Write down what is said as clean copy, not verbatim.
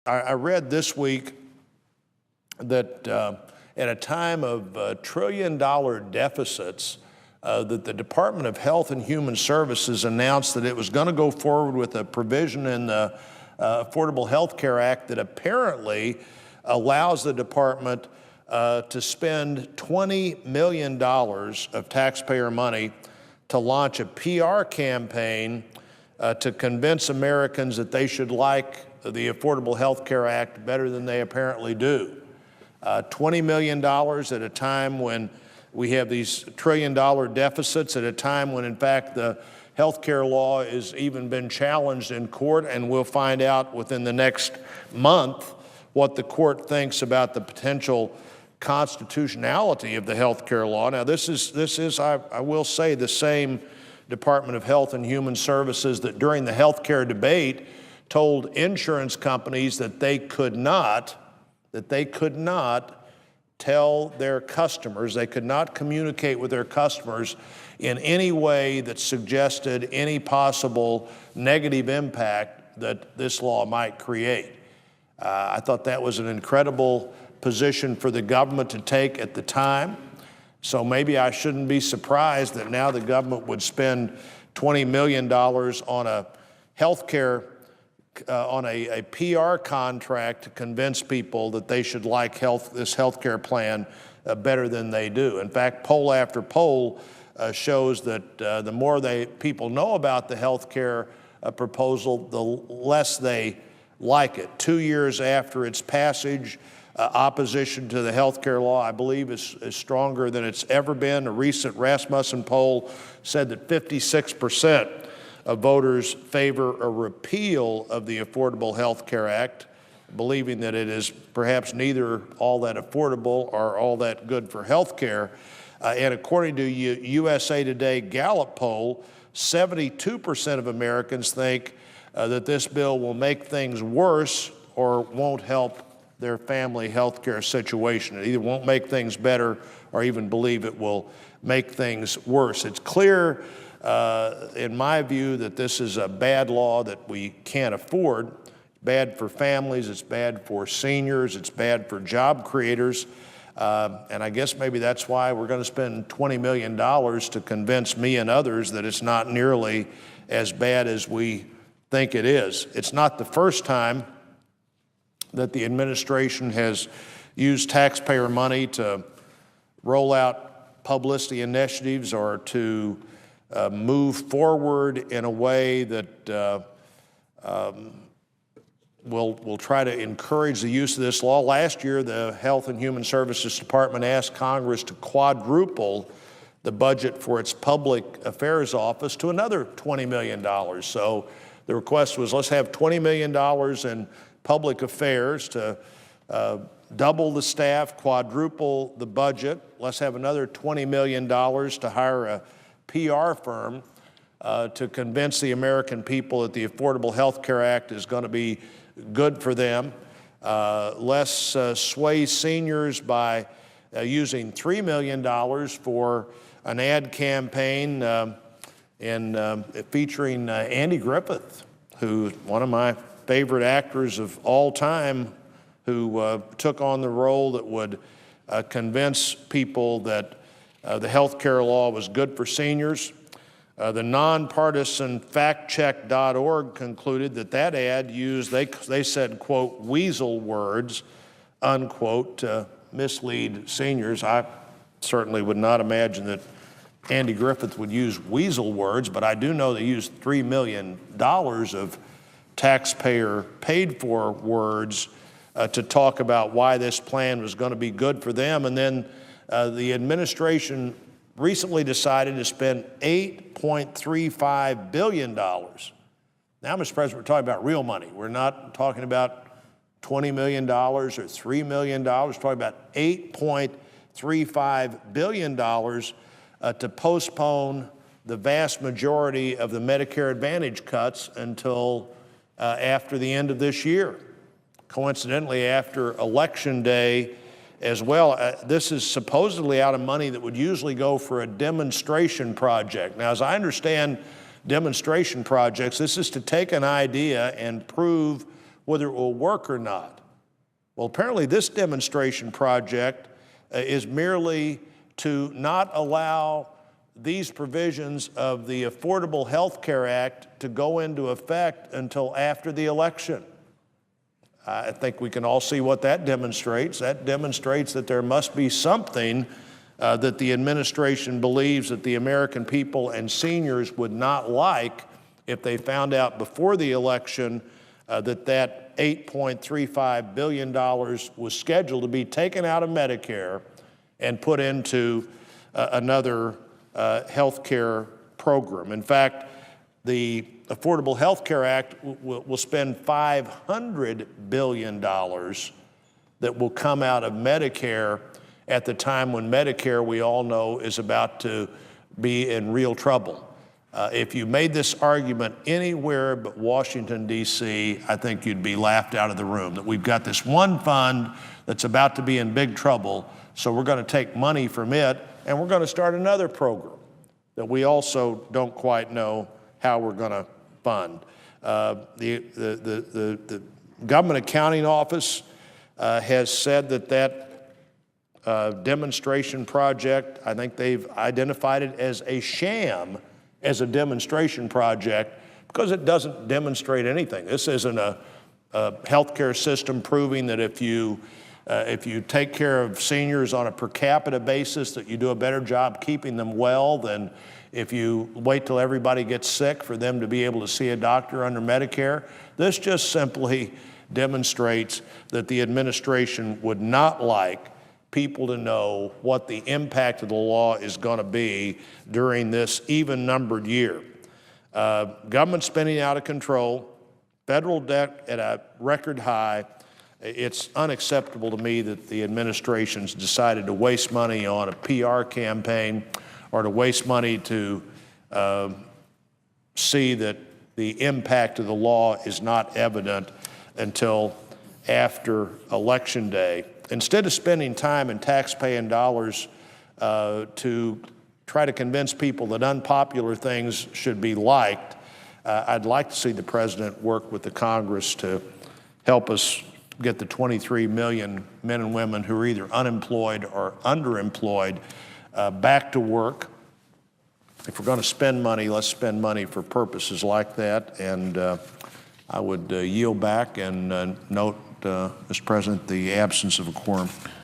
I read this week that at a time of trillion-dollar deficits, that the Department of Health and Human Services announced that it was going to go forward with a provision in the Affordable Health Care Act that apparently allows the department to spend $20 million of taxpayer money to launch a PR campaign to convince Americans that they should like the Affordable Health Care Act better than they apparently do. $20 million at a time when we have these trillion-dollar deficits, at a time when, in fact, the health care law has even been challenged in court, and we'll find out within the next month what the court thinks about the potential constitutionality of the health care law. Now, this is, I will say, the same Department of Health and Human Services that during the health care debate told insurance companies that they could not tell their customers, they could not communicate with their customers in any way that suggested any possible negative impact that this law might create. I thought that was an incredible position for the government to take at the time. So maybe I shouldn't be surprised that now the government would spend $20 million on a healthcare on a PR contract to convince people that they should like this health care plan better than they do. In fact, poll after poll shows that the more people know about the health care proposal, the less they like it. 2 years after its passage, opposition to the health care law, I believe, is stronger than it's ever been. A recent Rasmussen poll said that 56% of voters favor a repeal of the Affordable Health Care Act, believing that it is perhaps neither all that affordable or all that good for health care. And according to USA Today Gallup poll, 72% of Americans think that this bill will make things worse or won't help their family health care situation. It either won't make things better or even believe it will make things worse. It's clear in my view, that this is a bad law that we can't afford. It's bad for families, it's bad for seniors, it's bad for job creators, and I guess maybe that's why we're going to spend $20 million to convince me and others that it's not nearly as bad as we think it is. It's not the first time that the administration has used taxpayer money to roll out publicity initiatives or to move forward in a way that will try to encourage the use of this law. Last year, the Health and Human Services Department asked Congress to quadruple the budget for its public affairs office to another $20 million. So the request was, let's have $20 million in public affairs to double the staff, quadruple the budget. Let's have another $20 million to hire a PR firm to convince the American people that the Affordable Health Care Act is going to be good for them. Let's sway seniors by using $3 million for an ad campaign featuring Andy Griffith, who's one of my favorite actors of all time, who took on the role that would convince people that the health care law was good for seniors. The nonpartisan factcheck.org concluded that ad used, they said, quote, weasel words, unquote, to mislead seniors. I certainly would not imagine that Andy Griffith would use weasel words, but I do know they used $3 million of taxpayer paid for words to talk about why this plan was going to be good for them. And then the administration recently decided to spend $8.35 billion. Now, Mr. President, we're talking about real money. We're not talking about $20 million or $3 million. We're talking about $8.35 billion to postpone the vast majority of the Medicare Advantage cuts until after the end of this year. Coincidentally, after Election Day as well. This is supposedly out of money that would usually go for a demonstration project. Now, as I understand demonstration projects, this is to take an idea and prove whether it will work or not. Well, apparently this demonstration project is merely to not allow these provisions of the Affordable Health Care Act to go into effect until after the election. I think we can all see what that demonstrates. That demonstrates that there must be something that the administration believes that the American people and seniors would not like if they found out before the election that $8.35 billion was scheduled to be taken out of Medicare and put into another health care program. In fact, the Affordable Health Care Act will spend $500 billion that will come out of Medicare at the time when Medicare, we all know, is about to be in real trouble. If you made this argument anywhere but Washington, D.C., I think you'd be laughed out of the room, that we've got this one fund that's about to be in big trouble, so we're going to take money from it, and we're going to start another program that we also don't quite know how we're going to fund. The Government Accounting Office has said that demonstration project, I think they've identified it as a sham, as a demonstration project, because it doesn't demonstrate anything. This isn't a healthcare system proving that if you take care of seniors on a per capita basis, that you do a better job keeping them well than if you wait till everybody gets sick for them to be able to see a doctor under Medicare. This just simply demonstrates that the administration would not like people to know what the impact of the law is going to be during this even-numbered year. Government spending out of control, federal debt at a record high. It's unacceptable to me that the administration's decided to waste money on a PR campaign or to waste money to see that the impact of the law is not evident until after Election Day. Instead of spending time and tax-paying dollars to try to convince people that unpopular things should be liked, I'd like to see the president work with the Congress to help us get the 23 million men and women who are either unemployed or underemployed back to work. If we're going to spend money, let's spend money for purposes like that. And I would yield back and note, Mr. President, the absence of a quorum.